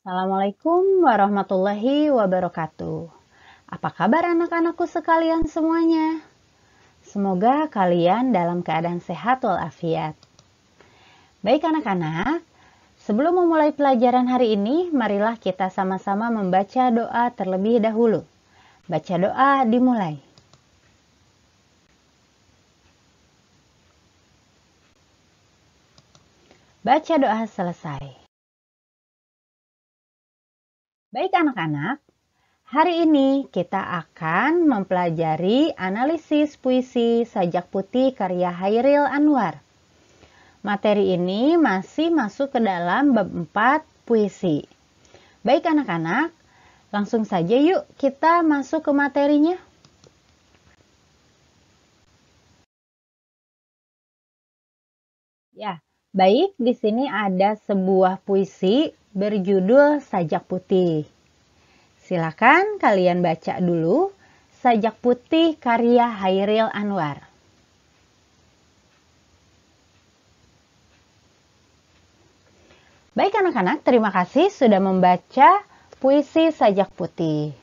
Assalamualaikum warahmatullahi wabarakatuh. Apa kabar anak-anakku sekalian semuanya? Semoga kalian dalam keadaan sehat walafiat. Baik anak-anak, sebelum memulai pelajaran hari ini, marilah kita sama-sama membaca doa terlebih dahulu. Baca doa dimulai. Baca doa selesai. Baik anak-anak, hari ini kita akan mempelajari analisis puisi Sajak Putih karya Hairil Anwar. Materi ini masih masuk ke dalam bab 4 puisi. Baik anak-anak, langsung saja yuk kita masuk ke materinya. Ya, baik, di sini ada sebuah puisi berjudul Sajak Putih. Silakan kalian baca dulu Sajak Putih karya Hairil Anwar. Baik anak-anak, terima kasih sudah membaca puisi Sajak Putih.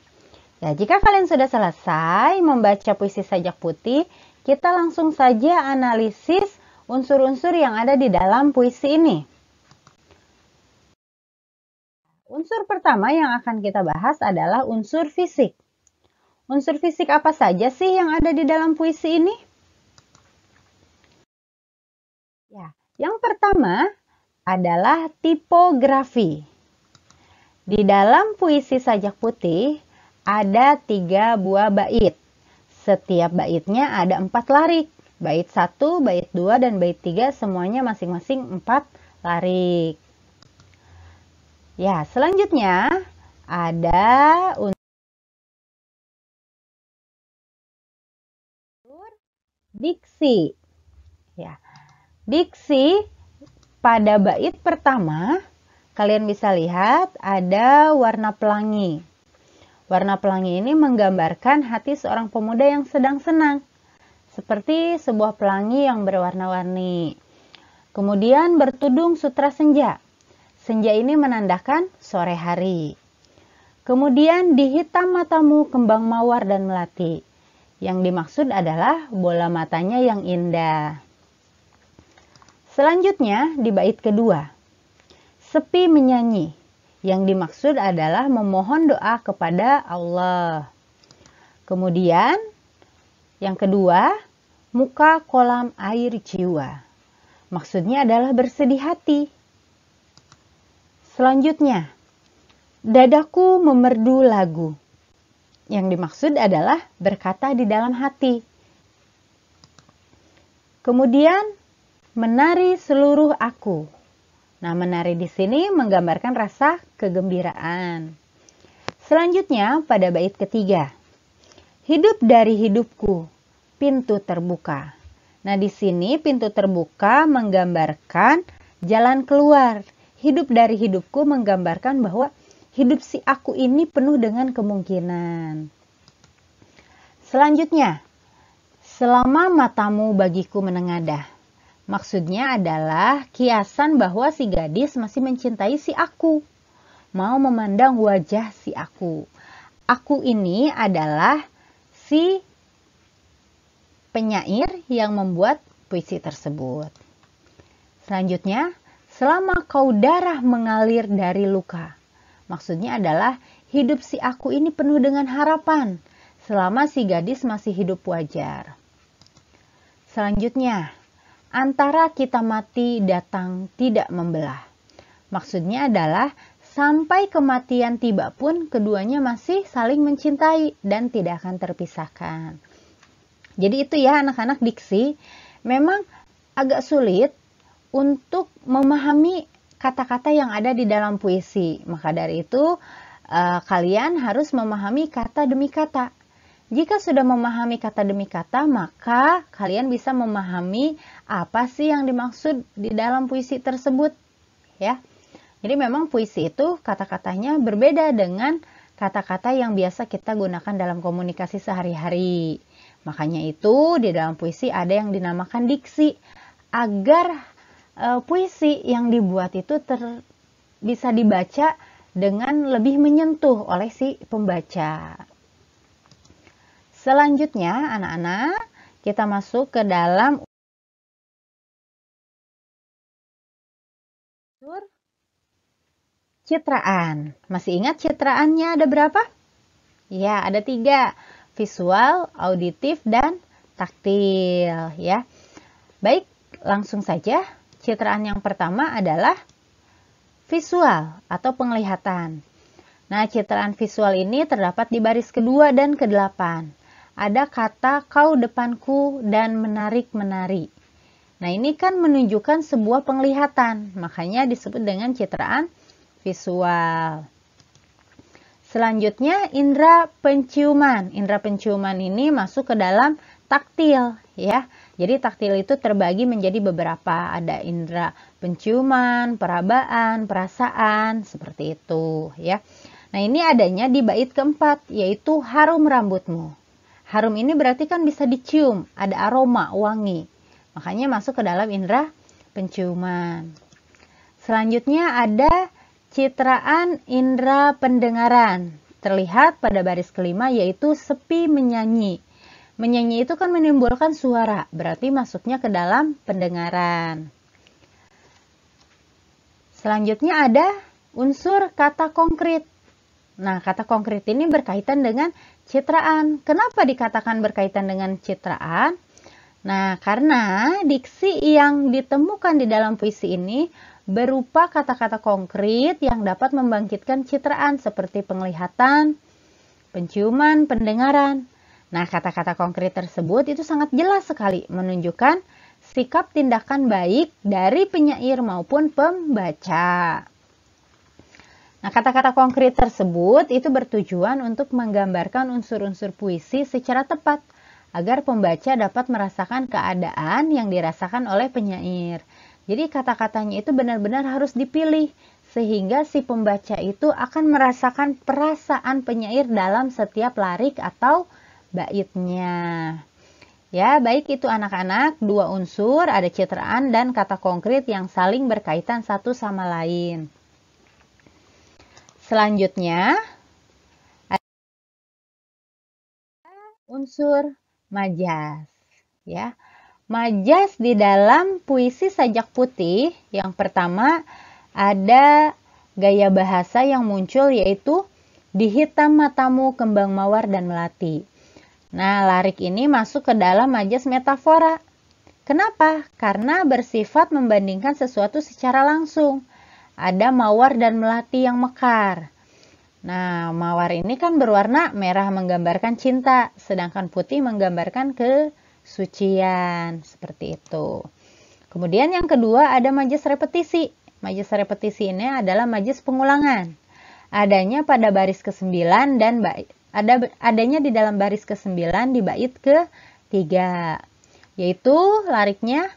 Ya, jika kalian sudah selesai membaca puisi Sajak Putih, kita langsung saja analisis unsur-unsur yang ada di dalam puisi ini. Unsur pertama yang akan kita bahas adalah unsur fisik. Unsur fisik apa saja sih yang ada di dalam puisi ini? Ya, yang pertama adalah tipografi. Di dalam puisi Sajak Putih ada 3 buah bait. Setiap baitnya ada 4 larik. Bait 1, bait 2, dan bait 3 semuanya masing-masing 4 larik. Ya, selanjutnya ada unsur diksi. Ya, diksi pada bait pertama kalian bisa lihat ada warna pelangi. Warna pelangi ini menggambarkan hati seorang pemuda yang sedang senang, seperti sebuah pelangi yang berwarna-warni. Kemudian bertudung sutra senja. Senja ini menandakan sore hari. Kemudian di hitam matamu kembang mawar dan melati. Yang dimaksud adalah bola matanya yang indah. Selanjutnya di bait kedua, sepi menyanyi. Yang dimaksud adalah memohon doa kepada Allah. Kemudian yang kedua, muka kolam air jiwa. Maksudnya adalah bersedih hati. Selanjutnya, dadaku memerdu lagu. Yang dimaksud adalah berkata di dalam hati. Kemudian, menari seluruh aku. Nah, menari di sini menggambarkan rasa kegembiraan. Selanjutnya, pada bait ketiga, hidup dari hidupku, pintu terbuka. Nah, di sini pintu terbuka menggambarkan jalan keluar. Hidup dari hidupku menggambarkan bahwa hidup si aku ini penuh dengan kemungkinan. Selanjutnya, selama matamu bagiku menengadah. Maksudnya adalah kiasan bahwa si gadis masih mencintai si aku. Mau memandang wajah si aku. Aku ini adalah si penyair yang membuat puisi tersebut. Selanjutnya, selama kau darah mengalir dari luka. Maksudnya adalah hidup si aku ini penuh dengan harapan selama si gadis masih hidup wajar. Selanjutnya, antara kita mati datang tidak membelah. Maksudnya adalah sampai kematian tiba pun keduanya masih saling mencintai dan tidak akan terpisahkan. Jadi itu ya anak-anak, diksi memang agak sulit untuk memahami kata-kata yang ada di dalam puisi. Maka dari itu kalian harus memahami kata demi kata. Jika sudah memahami kata demi kata, maka kalian bisa memahami apa sih yang dimaksud di dalam puisi tersebut. Ya. Jadi memang puisi itu kata-katanya berbeda dengan kata-kata yang biasa kita gunakan dalam komunikasi sehari-hari. Makanya itu di dalam puisi ada yang dinamakan diksi, agar puisi yang dibuat itu bisa dibaca dengan lebih menyentuh oleh si pembaca. Selanjutnya, anak-anak, kita masuk ke dalam unsur citraan. Masih ingat citraannya ada berapa? Ya, ada 3. Visual, auditif, dan taktil. Ya. Baik, langsung saja. Citraan yang pertama adalah visual atau penglihatan. Nah, citraan visual ini terdapat di baris kedua dan ke-8. Ada kata kau depanku dan menarik-menari. Nah, ini kan menunjukkan sebuah penglihatan, makanya disebut dengan citraan visual. Selanjutnya, indera penciuman. Indera penciuman ini masuk ke dalam taktil, ya. Jadi taktil itu terbagi menjadi beberapa. Ada indera penciuman, perabaan, perasaan, seperti itu, ya. Nah, ini adanya di bait keempat, yaitu harum rambutmu. Harum ini berarti kan bisa dicium, ada aroma, wangi. Makanya masuk ke dalam indera penciuman. Selanjutnya ada citraan indera pendengaran. Terlihat pada baris kelima, yaitu sepi menyanyi. Menyanyi itu kan menimbulkan suara, berarti masuknya ke dalam pendengaran. Selanjutnya ada unsur kata konkret. Nah, kata konkret ini berkaitan dengan citraan. Kenapa dikatakan berkaitan dengan citraan? Nah, karena diksi yang ditemukan di dalam puisi ini berupa kata-kata konkret yang dapat membangkitkan citraan seperti penglihatan, penciuman, pendengaran. Nah, kata-kata konkret tersebut itu sangat jelas sekali menunjukkan sikap tindakan baik dari penyair maupun pembaca. Nah, kata-kata konkret tersebut itu bertujuan untuk menggambarkan unsur-unsur puisi secara tepat agar pembaca dapat merasakan keadaan yang dirasakan oleh penyair. Jadi kata-katanya itu benar-benar harus dipilih sehingga si pembaca itu akan merasakan perasaan penyair dalam setiap lirik atau baitnya. Ya, baik itu anak-anak, 2 unsur, ada citraan dan kata konkret yang saling berkaitan satu sama lain. Selanjutnya, ada unsur majas. Ya, majas di dalam puisi Sajak Putih, yang pertama ada gaya bahasa yang muncul yaitu di hitam matamu kembang mawar dan melati. Nah, lirik ini masuk ke dalam majas metafora. Kenapa? Karena bersifat membandingkan sesuatu secara langsung. Ada mawar dan melati yang mekar. Nah, mawar ini kan berwarna merah menggambarkan cinta, sedangkan putih menggambarkan kesucian. Seperti itu. Kemudian yang kedua ada majas repetisi. Majas repetisi ini adalah majas pengulangan. Adanya pada baris ke-9 dan adanya di dalam baris ke-9 di bait ke-3. Yaitu liriknya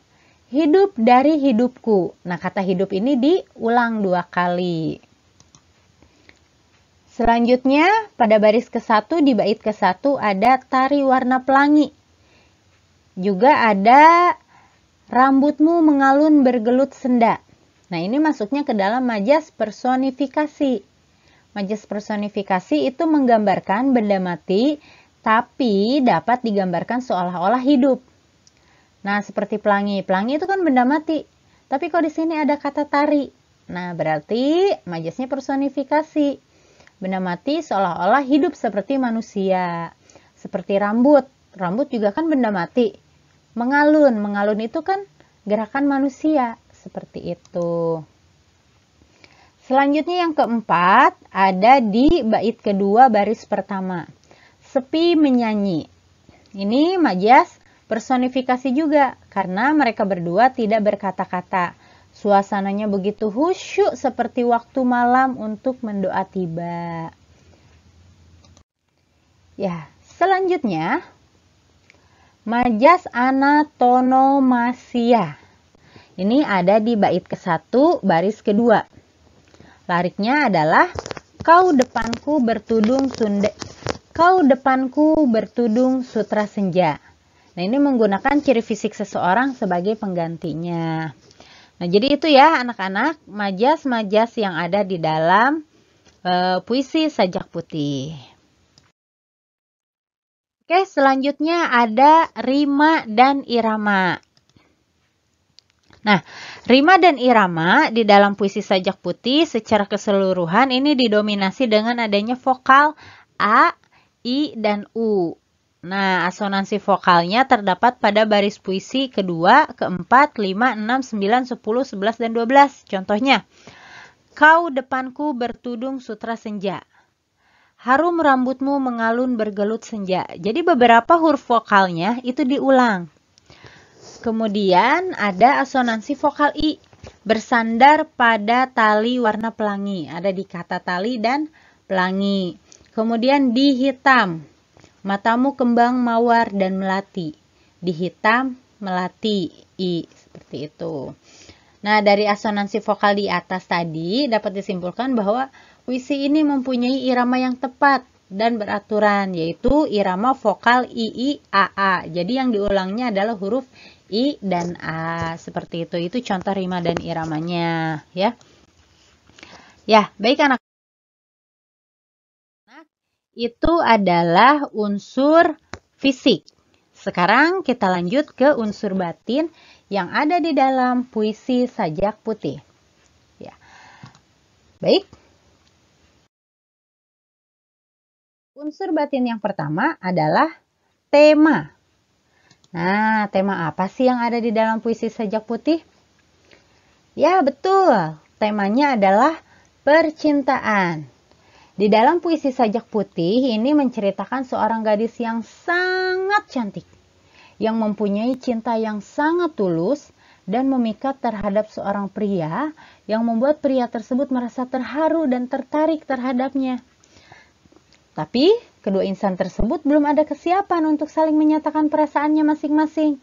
hidup dari hidupku. Nah, kata hidup ini diulang 2 kali. Selanjutnya, pada baris ke-1 di bait ke-1 ada tari warna pelangi. Juga ada rambutmu mengalun bergelut senda. Nah, ini masuknya ke dalam majas personifikasi. Majas personifikasi itu menggambarkan benda mati, tapi dapat digambarkan seolah-olah hidup. Nah, seperti pelangi. Pelangi itu kan benda mati. Tapi kok di sini ada kata tari. Nah, berarti majasnya personifikasi. Benda mati seolah-olah hidup seperti manusia. Seperti rambut. Rambut juga kan benda mati. Mengalun. Mengalun itu kan gerakan manusia. Seperti itu. Selanjutnya yang keempat ada di bait kedua baris pertama. Sepi menyanyi. Ini majas personifikasi juga karena mereka berdua tidak berkata-kata. Suasananya begitu khusyuk seperti waktu malam untuk mendoa tiba. Ya, selanjutnya majas anatonomasia. Ini ada di bait ke-1 baris kedua. Liriknya adalah kau depanku bertudung sutra senja. Nah, ini menggunakan ciri fisik seseorang sebagai penggantinya. Nah, jadi itu ya anak-anak, majas-majas yang ada di dalam puisi sajak putih. Oke, selanjutnya ada rima dan irama. Nah, rima dan irama di dalam puisi sajak putih secara keseluruhan ini didominasi dengan adanya vokal A, I, dan U. Nah, asonansi vokalnya terdapat pada baris puisi kedua, keempat, 5, 6, 9, 10, 11, dan 12. Contohnya, kau depanku bertudung sutra senja. Harum rambutmu mengalun bergelut senja. Jadi beberapa huruf vokalnya itu diulang. Kemudian ada asonansi vokal I. Bersandar pada tali warna pelangi. Ada di kata tali dan pelangi. Kemudian di hitam. Matamu kembang mawar dan melati. Di hitam, melati, I. Seperti itu. Nah, dari asonansi vokal di atas tadi dapat disimpulkan bahwa puisi ini mempunyai irama yang tepat dan beraturan, yaitu irama vokal I, A. Jadi yang diulangnya adalah huruf I dan A. Seperti itu. Itu contoh rima dan iramanya, ya. Ya, baik anak. Itu adalah unsur fisik. Sekarang kita lanjut ke unsur batin yang ada di dalam puisi sajak putih. Ya. Baik. Unsur batin yang pertama adalah tema. Nah, tema apa sih yang ada di dalam puisi sajak putih? Ya, betul. Temanya adalah percintaan. Di dalam puisi sajak putih ini menceritakan seorang gadis yang sangat cantik, yang mempunyai cinta yang sangat tulus dan memikat terhadap seorang pria yang membuat pria tersebut merasa terharu dan tertarik terhadapnya. Tapi kedua insan tersebut belum ada kesiapan untuk saling menyatakan perasaannya masing-masing.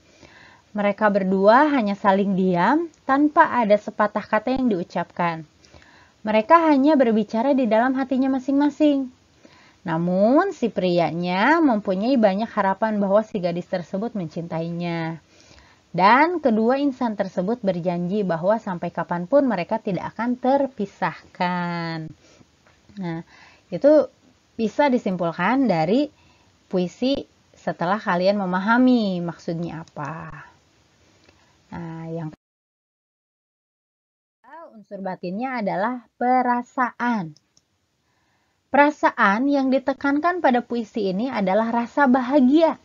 Mereka berdua hanya saling diam tanpa ada sepatah kata yang diucapkan. Mereka hanya berbicara di dalam hatinya masing-masing. Namun si prianya mempunyai banyak harapan bahwa si gadis tersebut mencintainya. Dan kedua insan tersebut berjanji bahwa sampai kapanpun mereka tidak akan terpisahkan. Nah, itu bisa disimpulkan dari puisi setelah kalian memahami maksudnya apa. Nah, yang unsur batinnya adalah perasaan. Perasaan yang ditekankan pada puisi ini adalah rasa bahagia.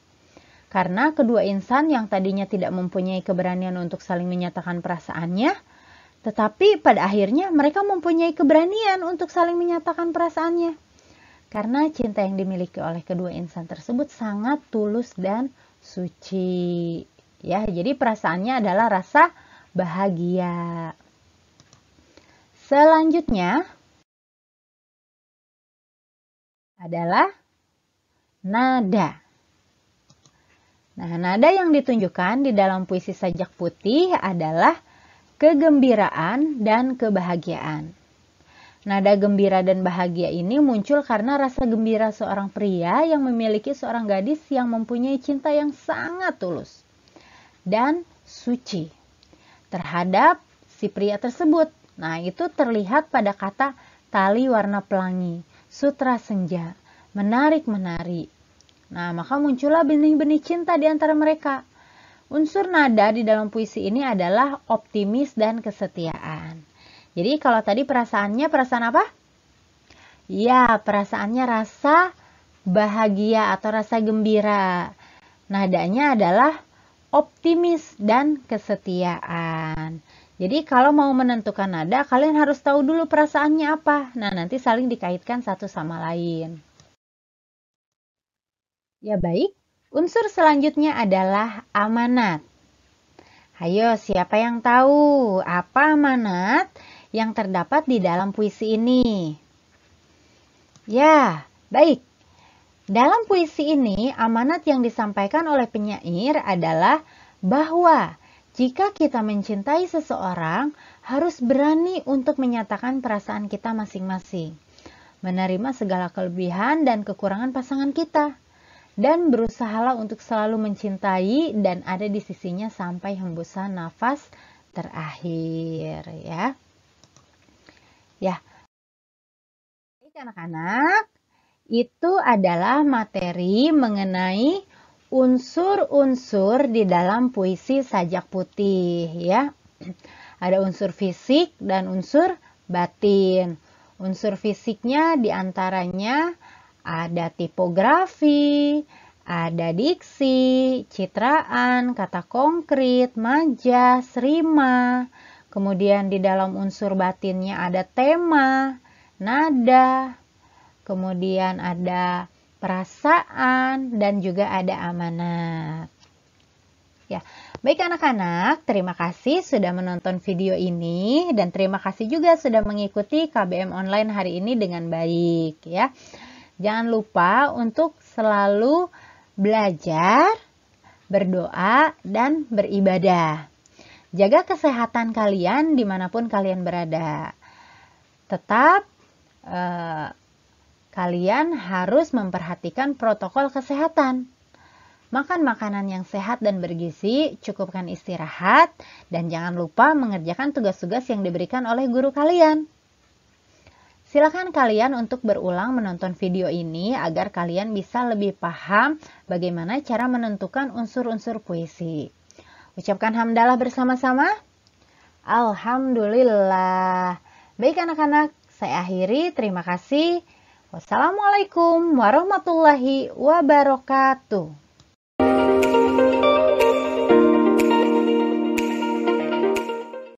Karena kedua insan yang tadinya tidak mempunyai keberanian untuk saling menyatakan perasaannya, tetapi pada akhirnya mereka mempunyai keberanian untuk saling menyatakan perasaannya. Karena cinta yang dimiliki oleh kedua insan tersebut sangat tulus dan suci. Ya, jadi perasaannya adalah rasa bahagia. Selanjutnya adalah nada. Nah, nada yang ditunjukkan di dalam puisi sajak putih adalah kegembiraan dan kebahagiaan. Nada gembira dan bahagia ini muncul karena rasa gembira seorang pria yang memiliki seorang gadis yang mempunyai cinta yang sangat tulus dan suci terhadap si pria tersebut. Nah, itu terlihat pada kata tali warna pelangi, sutra senja, menarik-menari. Nah, maka muncullah benih-benih cinta di antara mereka. Unsur nada di dalam puisi ini adalah optimis dan kesetiaan. Jadi kalau tadi perasaannya perasaan apa? Ya, perasaannya rasa bahagia atau rasa gembira. Nadanya adalah optimis dan kesetiaan. Jadi kalau mau menentukan nada, kalian harus tahu dulu perasaannya apa. Nah, nanti saling dikaitkan satu sama lain. Ya baik, unsur selanjutnya adalah amanat. Ayo, siapa yang tahu apa amanat yang terdapat di dalam puisi ini? Ya, baik. Dalam puisi ini, amanat yang disampaikan oleh penyair adalah bahwa jika kita mencintai seseorang, harus berani untuk menyatakan perasaan kita masing-masing, menerima segala kelebihan dan kekurangan pasangan kita, dan berusahalah untuk selalu mencintai dan ada di sisinya sampai hembusan nafas terakhir, ya. Ya. Baik Anak-anak, itu adalah materi mengenai unsur-unsur di dalam puisi Sajak Putih ya. Ada unsur fisik dan unsur batin. Unsur fisiknya diantaranya ada tipografi, ada diksi, citraan, kata konkret, majas, rima. Kemudian di dalam unsur batinnya ada tema, nada, kemudian ada perasaan, dan juga ada amanat. Ya, baik anak-anak, terima kasih sudah menonton video ini dan terima kasih juga sudah mengikuti KBM Online hari ini dengan baik ya. Jangan lupa untuk selalu belajar, berdoa, dan beribadah. Jaga kesehatan kalian dimanapun kalian berada. Tetap kalian harus memperhatikan protokol kesehatan. Makan makanan yang sehat dan bergizi, cukupkan istirahat, dan jangan lupa mengerjakan tugas-tugas yang diberikan oleh guru kalian. Silakan kalian untuk berulang menonton video ini agar kalian bisa lebih paham bagaimana cara menentukan unsur-unsur puisi. Ucapkan hamdalah bersama-sama. Alhamdulillah. Baik anak-anak, saya akhiri. Terima kasih. Wassalamualaikum warahmatullahi wabarakatuh.